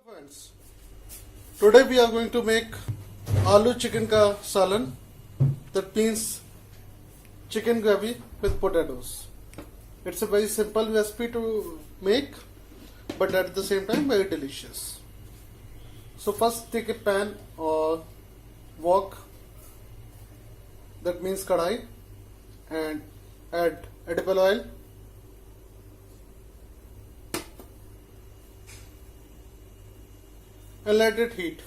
Friends, today we are going to make aloo chicken ka salan. That means chicken gravy with potatoes. It's a very simple recipe to make, but at the same time very delicious. So first take a pan or wok, that means kadai, and add edible oil. And let it heat.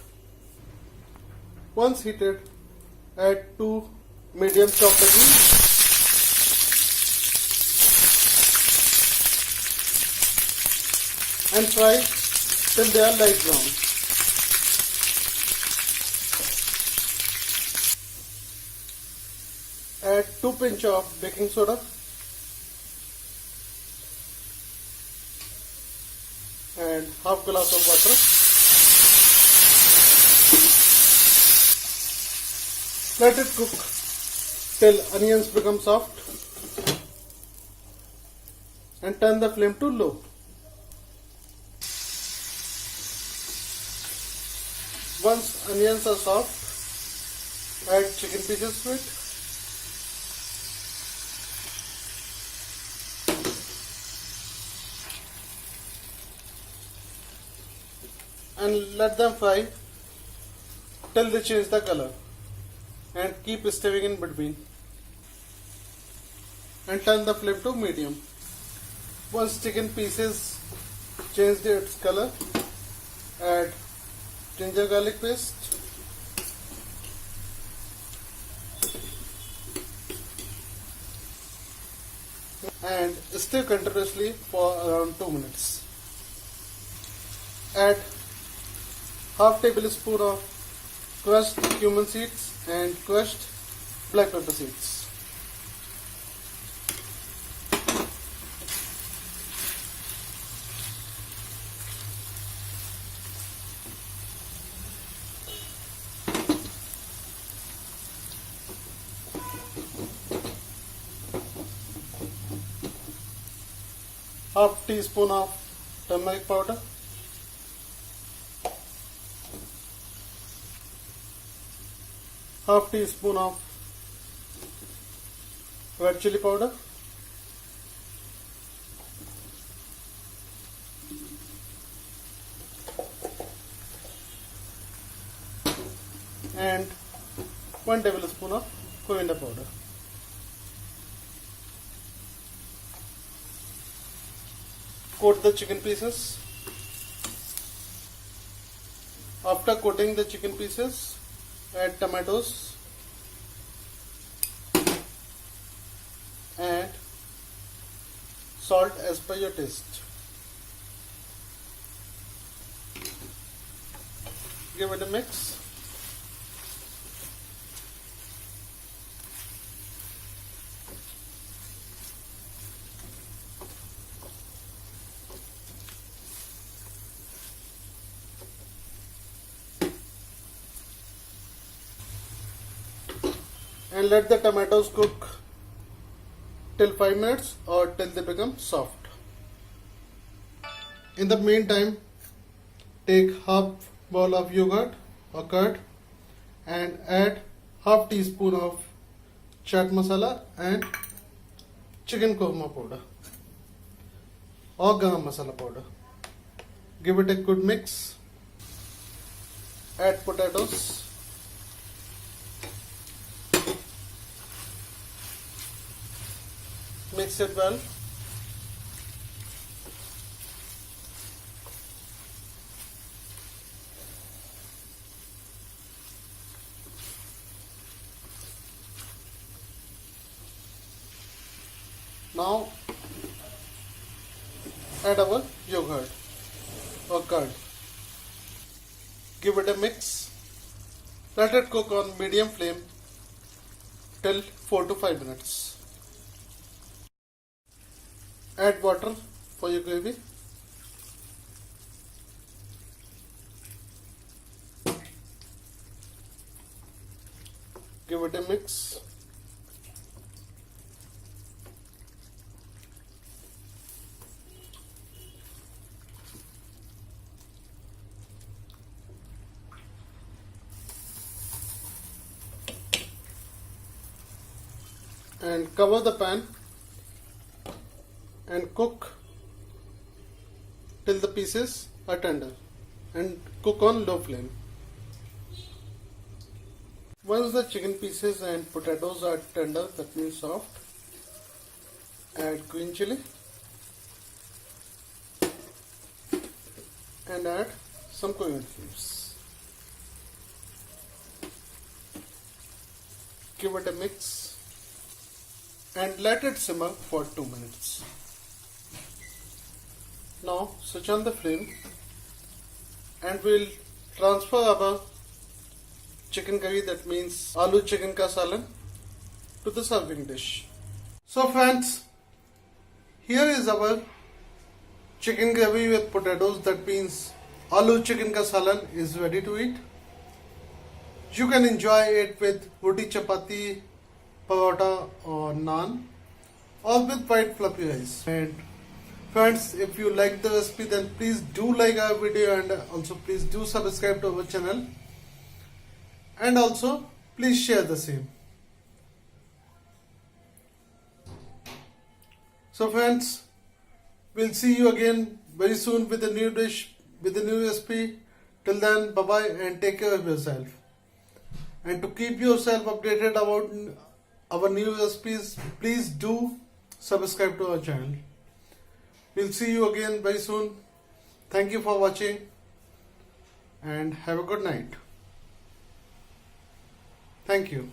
Once heated, add 2 medium chopped onions and fry till they are light brown. Add 2 pinch of baking soda and half glass of water. Let it cook till onions become soft and turn the flame to low. Once onions are soft, add chicken pieces to it. And let them fry till they change the color. And keep stirring in between and turn the flame to medium. Once chicken pieces change its color, add ginger garlic paste and stir continuously for around 2 minutes. Add half tablespoon of crushed cumin seeds and crushed black pepper seeds. Half teaspoon of turmeric powder. Half teaspoon of red chili powder, and 1 tablespoon of coriander powder. Coat the chicken pieces. After coating the chicken pieces, add tomatoes and salt as per your taste. Give it a mix. And let the tomatoes cook till 5 minutes or till they become soft. In the meantime, take half bowl of yogurt or curd and add half teaspoon of chaat masala and chicken korma powder or garam masala powder. Give it a good mix. Add potatoes. Mix it well. Now add our yogurt or curd. Give it a mix. Let it cook on medium flame till 4 to 5 minutes. Add water for your gravy. Give it a mix. and cover the pan and cook till the pieces are tender and cook on low flame. Once the chicken pieces and potatoes are tender, that means soft, add green chili and add some coriander leaves. Give it a mix and let it simmer for 2 minutes. Now switch on the flame and we'll transfer our chicken curry, that means aloo chicken ka salan, to the serving dish. So friends, here is our chicken gravy with potatoes, that means aloo chicken ka salan is ready to eat. You can enjoy it with roti chapati, paratha or naan, or with white fluffy rice. And friends, if you like the recipe, then please do like our video and also please do subscribe to our channel. And also please share the same. So friends, we'll see you again very soon with a new dish, with a new recipe. Till then, bye bye and take care of yourself. And to keep yourself updated about our new recipes, please do subscribe to our channel. We'll see you again very soon. Thank you for watching and have a good night. Thank you.